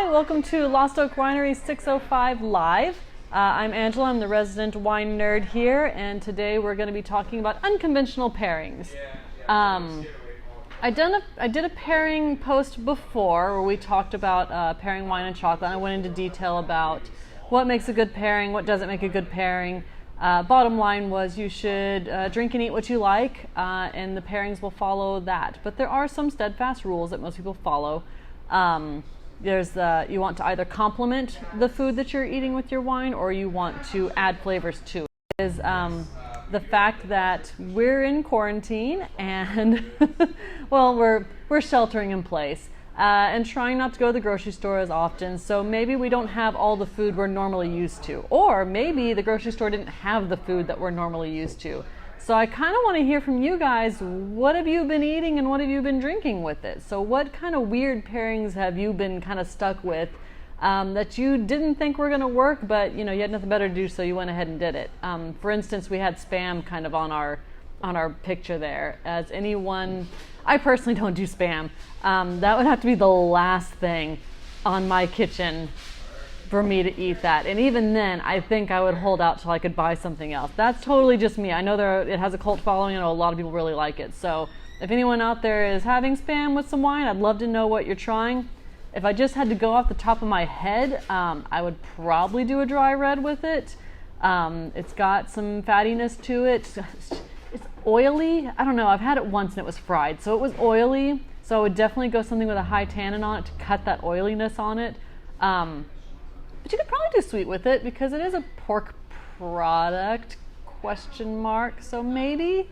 Hi, welcome to Lost Oak Winery 605 Live. I'm Angela, I'm the resident wine nerd here, and today we're going to be talking about unconventional pairings. I did a pairing post before where we talked about pairing wine and chocolate, and I went into detail about what makes a good pairing, what doesn't make a good pairing. Bottom line was you should drink and eat what you like, and the pairings will follow that. But there are some steadfast rules that most people follow. You want to either complement the food that you're eating with your wine, or you want to add flavors to it. It is the fact that we're in quarantine and well, we're sheltering in place and trying not to go to the grocery store as often. So maybe we don't have all the food we're normally used to, or maybe the grocery store didn't have the food that we're normally used to. So I kind of want to hear from you guys, what have you been eating and what have you been drinking with it? So what kind of weird pairings have you been kind of stuck with that you didn't think were going to work, but you had nothing better to do, so you went ahead and did it? For instance, we had Spam kind of on our picture there. As anyone, I personally don't do Spam. That would have to be the last thing on my kitchen for me to eat that, and even then I think I would hold out till I could buy something else. That's totally just me. I know it has a cult following. I know a lot of people really like it. So if anyone out there is having Spam with some wine, I'd love to know what you're trying. If I just had to go off the top of my head, I would probably do a dry red with it. It's got some fattiness to it. It's oily. I don't know, I've had it once and it was fried, so it was oily, so I would definitely go something with a high tannin on it to cut that oiliness on it. But you could probably do sweet with it because it is a pork product, ? So maybe.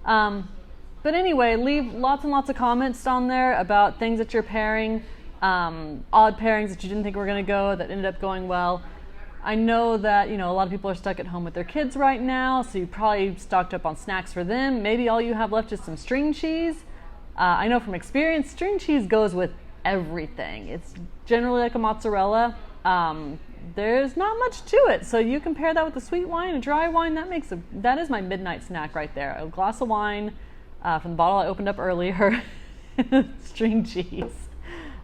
But anyway, leave lots and lots of comments on there about things that you're pairing, odd pairings that you didn't think were going to go that ended up going well. I know that a lot of people are stuck at home with their kids right now, so you probably stocked up on snacks for them. Maybe all you have left is some string cheese. I know from experience, string cheese goes with everything. It's generally like a mozzarella. There's not much to it, so you can pair that with a sweet wine, a dry wine. That is my midnight snack right there. A glass of wine from the bottle I opened up earlier, string cheese.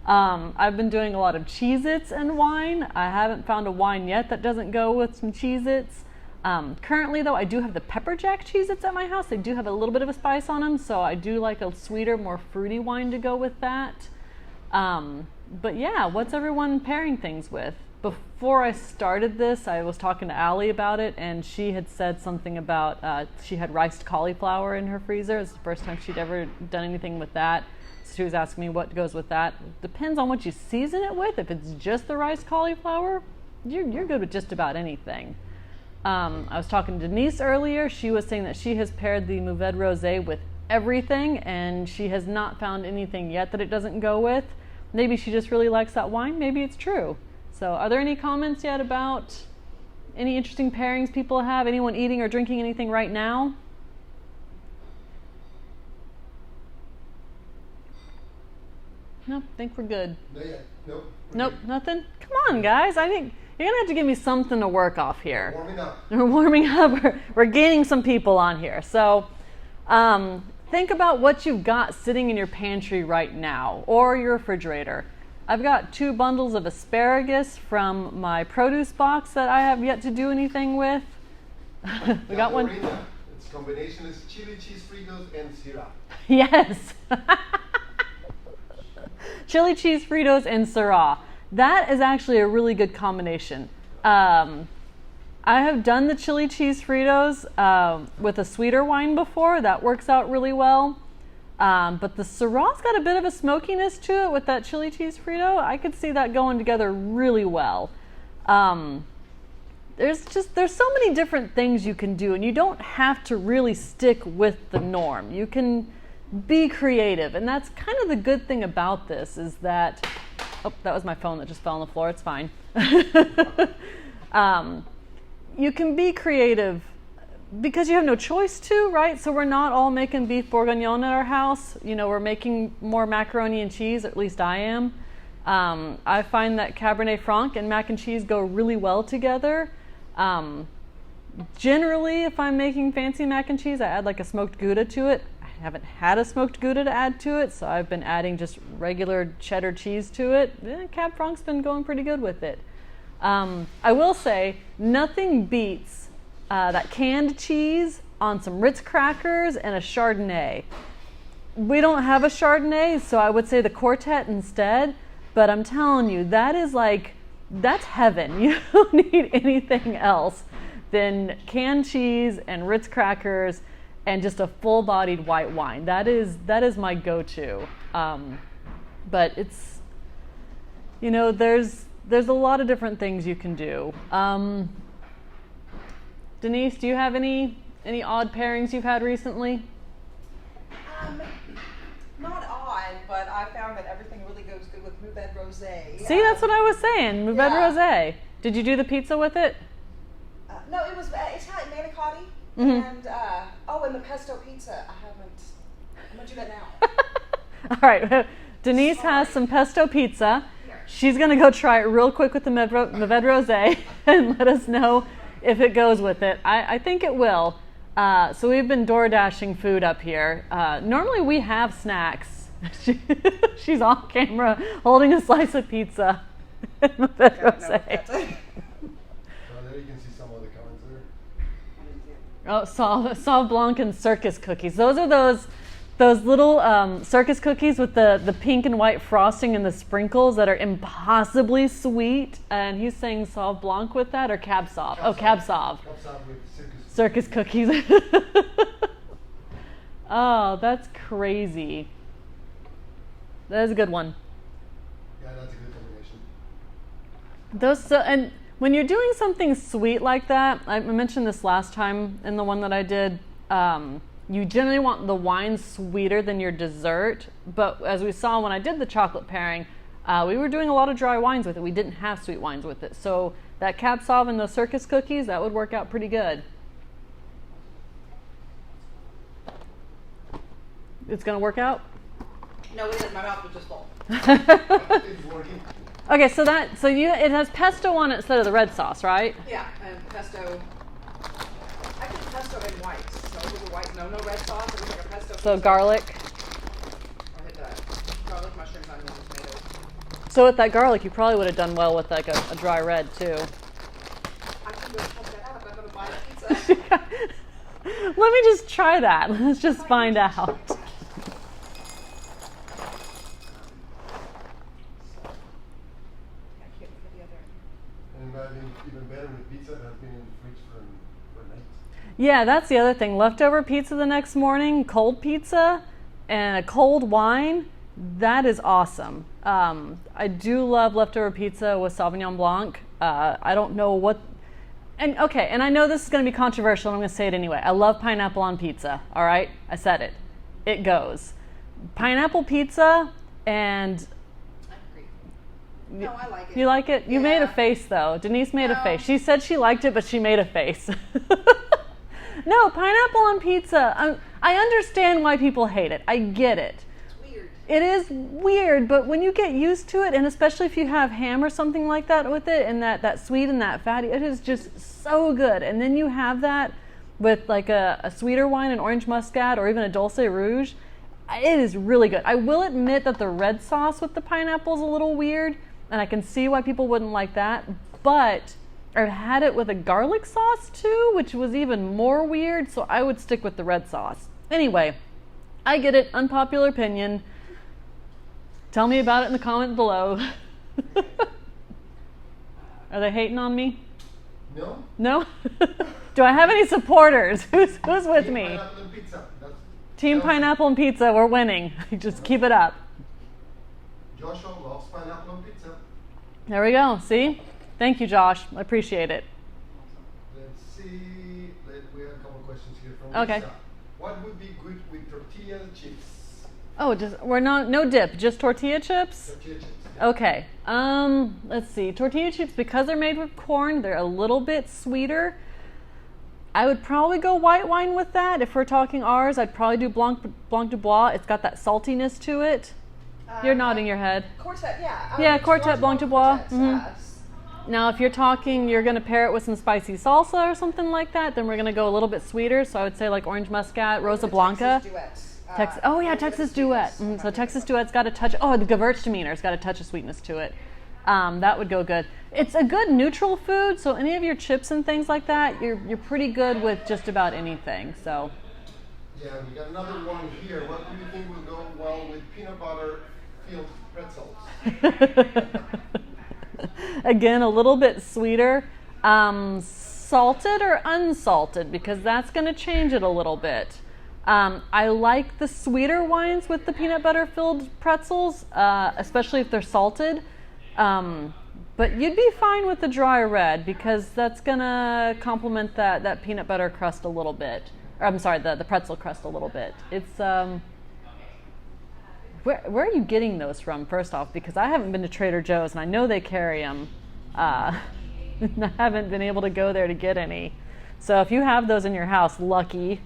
I've been doing a lot of Cheez-Its and wine. I haven't found a wine yet that doesn't go with some Cheez-Its. Currently though, I do have the pepper jack Cheez-Its at my house. They do have a little bit of a spice on them, so I do like a sweeter, more fruity wine to go with that. But yeah, what's everyone pairing things with? Before I started this, I was talking to Allie about it, and she had said something about she had riced cauliflower in her freezer. It's the first time she'd ever done anything with that. So she was asking me what goes with that. Depends on what you season it with. If it's just the riced cauliflower, you're good with just about anything. I was talking to Denise earlier. She was saying that she has paired the Mourvedre Rosé with everything, and she has not found anything yet that it doesn't go with. Maybe she just really likes that wine. Maybe it's true. So are there any comments yet about any interesting pairings people have? Anyone eating or drinking anything right now? Nope, think we're good. Nope, nothing? Come on, guys. I think you're going to have to give me something to work off here. Warming up. We're warming up. We're gaining some people on here. So think about what you've got sitting in your pantry right now or your refrigerator. I've got 2 bundles of asparagus from my produce box that I have yet to do anything with. We got one. Its combination is chili cheese Fritos and Syrah. Yes. Chili cheese Fritos and Syrah. That is actually a really good combination. I have done the chili cheese Fritos with a sweeter wine before. That works out really well. But the Syrah's got a bit of a smokiness to it with that chili cheese Frito. I could see that going together really well. There's so many different things you can do, and you don't have to really stick with the norm. You can be creative, and that's kind of the good thing about this is that, oh, that was my phone that just fell on the floor. It's fine. You can be creative because you have no choice to, right? So we're not all making beef bourguignon at our house. We're making more macaroni and cheese, at least I am. I find that Cabernet Franc and mac and cheese go really well together. Generally, if I'm making fancy mac and cheese, I add like a smoked Gouda to it. I haven't had a smoked Gouda to add to it, so I've been adding just regular cheddar cheese to it. Cab Franc's been going pretty good with it. I will say, nothing beats that canned cheese on some Ritz crackers and a Chardonnay. We don't have a Chardonnay, so I would say the Quartet instead, but I'm telling you, that's heaven. You don't need anything else than canned cheese and Ritz crackers and just a full-bodied white wine. That is my go-to. But it's, there's a lot of different things you can do. Denise, do you have any odd pairings you've had recently? Not odd, but I found that everything really goes good with Mourvèdre Rosé. See, that's what I was saying. Mourvèdre Rosé. Did you do the pizza with it? No, it was Italian manicotti, and and the pesto pizza. I'm gonna do that now. All right, Denise has some pesto pizza. She's gonna go try it real quick with the Mourvèdre Rosé and let us know if it goes with it. I think it will. So we've been door dashing food up here. Normally we have snacks. She's on camera holding a slice of pizza. Mourvèdre Rosé. There you can see some of the comments there. Oh, Sauv Blanc and circus cookies. Those are those little circus cookies with the pink and white frosting and the sprinkles that are impossibly sweet. And he's saying Sauv Blanc with that, or Cab Sauv? Oh, Cab Sauv. Cab Sauv with Circus cookies. Oh, that's crazy. That is a good one. Yeah, that's a good combination. And when you're doing something sweet like that, I mentioned this last time in the one that I did, you generally want the wine sweeter than your dessert. But as we saw when I did the chocolate pairing, we were doing a lot of dry wines with it. We didn't have sweet wines with it. So that Cab Sauv and the circus cookies, that would work out pretty good. It's going to work out? No, it is. My mouth was just full. It's working. Okay, so it has pesto on it instead of the red sauce, right? Yeah, and pesto. I put pesto in white, so it was a white. No red sauce. It was like a pesto. So garlic. I had garlic, mushrooms, onions, tomatoes. So with that garlic, you probably would have done well with like a dry red too. I can go check that out if I'm going to buy a pizza. Let me just try that. Let's just find out. Even better with pizza that has been in the fridge for a night. Yeah, that's the other thing. Leftover pizza the next morning, cold pizza, and a cold wine, that is awesome. I do love leftover pizza with Sauvignon Blanc. I don't know what... And I know this is going to be controversial, and I'm going to say it anyway. I love pineapple on pizza, all right? I said it. It goes. Pineapple pizza and... No, I like it. You like it? You made a face, though. Denise made a face. She said she liked it, but she made a face. No, pineapple on pizza. I understand why people hate it. I get it. It's weird. It is weird, but when you get used to it, and especially if you have ham or something like that with it, and that sweet and that fatty, it is just so good. And then you have that with like a sweeter wine, an orange muscat, or even a dulce rouge. It is really good. I will admit that the red sauce with the pineapple is a little weird, and I can see why people wouldn't like that, but I've had it with a garlic sauce too, which was even more weird, so I would stick with the red sauce. Anyway, I get it, unpopular opinion. Tell me about it in the comment below. Are they hating on me? No? No? Do I have any supporters? Who's with me? Pineapple and pizza. Team Pineapple and Pizza, we're winning. Just keep it up. Joshua loves pineapple on pizza. There we go. See? Thank you, Josh. I appreciate it. Let's see. We have a couple of questions here from Okay. Lisa. What would be good with tortilla chips? Oh, we're not no dip, just tortilla chips? Tortilla chips. Okay. Let's see. Tortilla chips, because they're made with corn, they're a little bit sweeter. I would probably go white wine with that. If we're talking ours, I'd probably do Blanc de Bois. It's got that saltiness to it. You're nodding your head. Quartet, yeah. Yeah, Quartet Blanc de Bois. Quartet, Now, if you're talking, you're going to pair it with some spicy salsa or something like that, then we're going to go a little bit sweeter. So I would say like orange muscat, Rosa Blanca. Oh yeah, Texas Duet. So Texas Duet's got a touch. Oh, the Gewürztraminer got a touch of sweetness to it. That would go good. It's a good neutral food, so any of your chips and things like that, you're pretty good with just about anything. So. Yeah, we got another one here. What do you think will go well with peanut butter filled pretzels? Again, a little bit sweeter. Salted or unsalted, because that's going to change it a little bit. I like the sweeter wines with the peanut butter filled pretzels, especially if they're salted. But you'd be fine with the dry red because that's going to complement that peanut butter crust a little bit. Or, I'm sorry, the pretzel crust a little bit. It's where are you getting those from, first off? Because I haven't been to Trader Joe's and I know they carry them. I haven't been able to go there to get any. So if you have those in your house, lucky.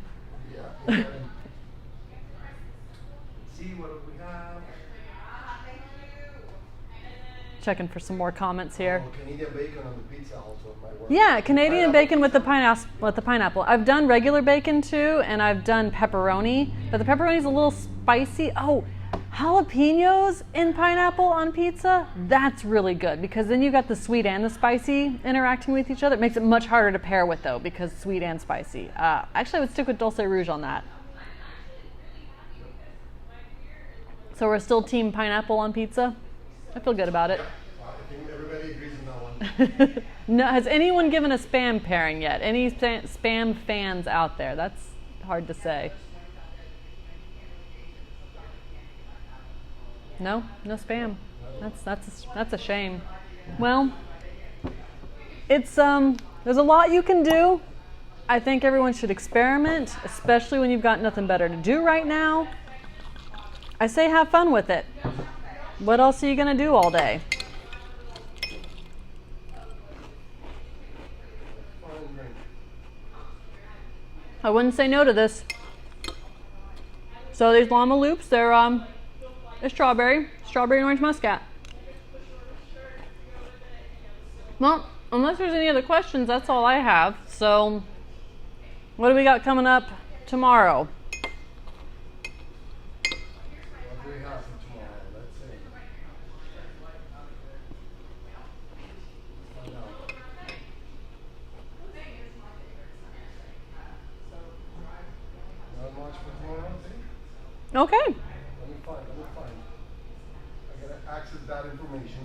Yeah. See what we have. Checking for some more comments here. Oh, Canadian bacon on the pizza also might work. Yeah, Canadian bacon with the pineapple. I've done regular bacon too, and I've done pepperoni, but the pepperoni's a little spicy. Oh, jalapenos in pineapple on pizza, that's really good because then you got the sweet and the spicy interacting with each other. It makes it much harder to pair with though because sweet and spicy. Actually, I would stick with Dulce Rouge on that. So we're still team pineapple on pizza? I feel good about it. I think everybody agrees on that one. No, has anyone given a spam pairing yet? Any spam fans out there? That's hard to say. No spam. That's a shame. Well, it's there's a lot you can do. I think everyone should experiment, especially when you've got nothing better to do right now. I say have fun with it. What else are you gonna do all day? I wouldn't say no to this. So these llama loops, they're strawberry and orange muscat. Well, unless there's any other questions, that's all I have. So, what do we got coming up tomorrow? What do we have for tomorrow? Let's see. Find out. Not much for tomorrow, see? Okay. Let me find. I gotta access that information.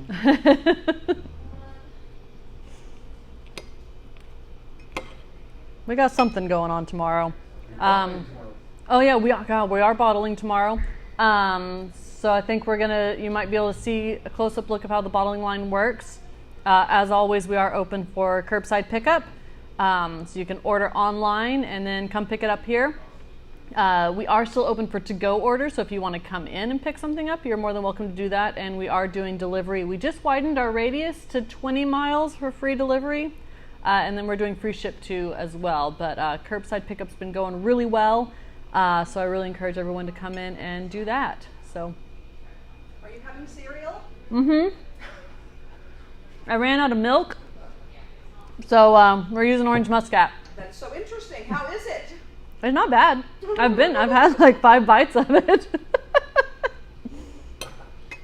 We got something going on tomorrow. Tomorrow. Oh yeah, we are bottling tomorrow. So I think you might be able to see a close-up look of how the bottling line works. As always, we are open for curbside pickup. So you can order online and then come pick it up here. We are still open for to-go orders, so if you want to come in and pick something up, you're more than welcome to do that, and we are doing delivery. We just widened our radius to 20 miles for free delivery, and then we're doing free ship too as well, but curbside pickup's been going really well, so I really encourage everyone to come in and do that. So. Are you having cereal? Mm-hmm. I ran out of milk, so we're using orange muscat. That's so interesting. How is it? It's not bad. I've had like 5 bites of it.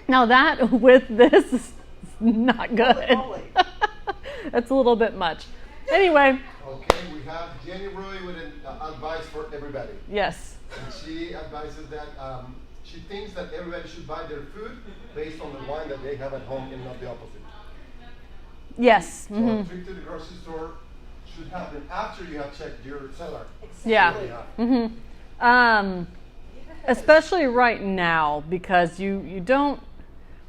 Now that with this is not good. It's a little bit much. Anyway. Okay, we have Jenny Roy with an advice for everybody. Yes. And she advises that she thinks that everybody should buy their food based on the wine that they have at home and not the opposite. Yes. So a trip to the grocery store should happen after you have checked your cellar. Exactly. Yeah. Mm-hmm. Especially right now because you don't.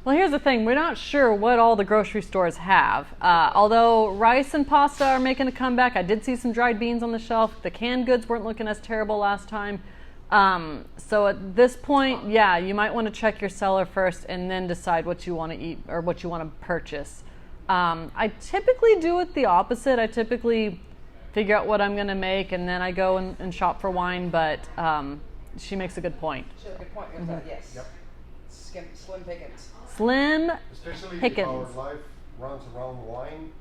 Well, here's the thing. We're not sure what all the grocery stores have. Although rice and pasta are making a comeback, I did see some dried beans on the shelf. The canned goods weren't looking as terrible last time. So at this point, yeah, you might want to check your cellar first and then decide what you want to eat or what you want to purchase. I typically do it the opposite. I typically figure out what I'm going to make and then I go and shop for wine, but she makes a good point. She has a good point with that, yes. Yep. Slim pickings. Slim Especially Pickens. if our life runs around wine.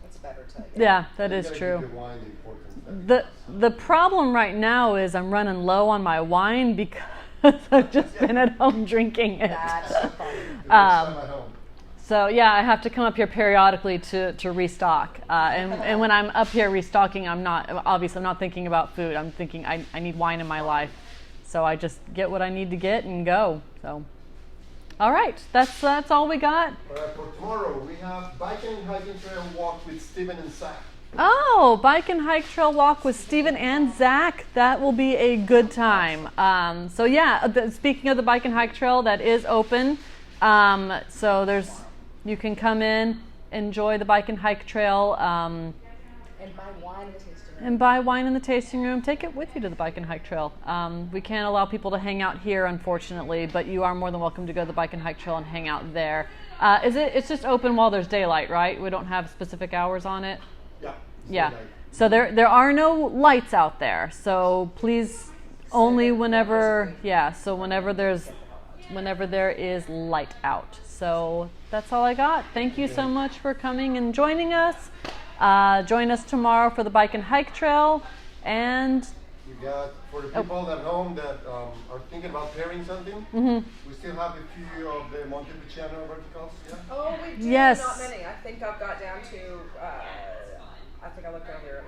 It's better to. Yeah, that You is gotta true. give the wine the importance that The problem right now is I'm running low on my wine because I've just been at home drinking it. That's the problem. it is. At home. So yeah, I have to come up here periodically to restock. And when I'm up here restocking, I'm not thinking about food. I'm thinking I need wine in my life. So I just get what I need to get and go. So, all right, that's all we got. All right, for tomorrow we have bike and hiking trail walk with Steven and Zach. Oh, bike and hike trail walk with Steven and Zach. That will be a good time. So yeah, speaking of the bike and hike trail, that is open. So you can come in, enjoy the bike and hike trail, And buy wine in the tasting room. and buy wine in the tasting room. Take it with you to the bike and hike trail. We can't allow people to hang out here, unfortunately, but you are more than welcome to go to the bike and hike trail and hang out there. It's just open while there's daylight, right? We don't have specific hours on it. Yeah. Yeah. So there are no lights out there. So please only whenever there is light out. So that's all I got. Thank you so much for coming and joining us. Join us tomorrow for the bike and hike trail. And We got, for the people at home that are thinking about pairing something, we still have a few of the Montepulciano verticals, yeah? Oh, we do. Yes. Not many. I think I've got down to. I think I looked earlier.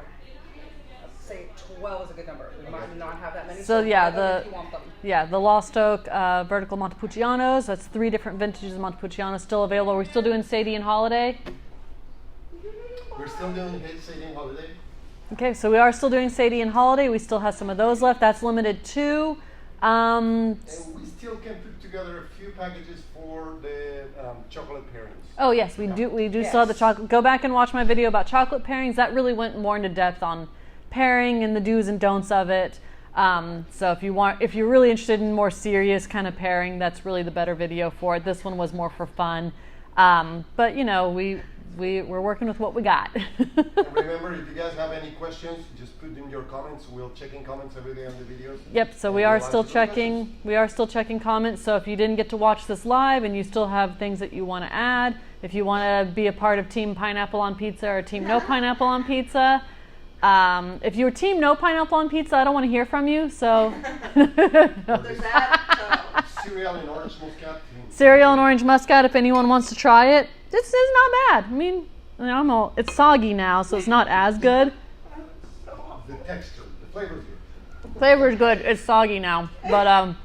I'd say 12 is a good number. We might not have that many. So yeah, buy them if you want them. the Lost Oak vertical Montepulcianos. That's 3 different vintages of Montepulciano still available. We're still doing Sadie and Holiday. We're still doing Sadie Holiday. Okay, so we are still doing Sadie and Holiday. We still have some of those left. That's limited too. And we still can put together a few packages for the chocolate pairings. Oh yes, we do still have the chocolate. Go back and watch my video about chocolate pairings. That really went more into depth on pairing and the do's and don'ts of it. So if you're really interested in more serious kind of pairing, that's really the better video for it. This one was more for fun. But you know, we're working with what we got. And remember, if you guys have any questions, just put in your comments. We'll check in comments every day on the videos. Yep, so we are still checking. We are still checking comments. So if you didn't get to watch this live and you still have things that you want to add, if you want to be a part of Team Pineapple on Pizza or Team No Pineapple on Pizza, if you're Team No Pineapple on Pizza, I don't want to hear from you. So There's that. Cereal and orange muscat. cereal and orange muscat. If anyone wants to try it, this is not bad. I mean, it's soggy now, so it's not as good. The texture, the flavor's good. Flavor's good. It's soggy now, but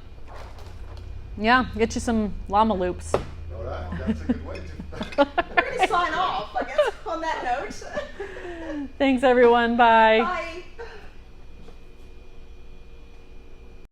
yeah, get you some llama loops. All right, that's a good way to. We're going to sign off, I guess, on that note. Thanks, everyone. Bye. Bye.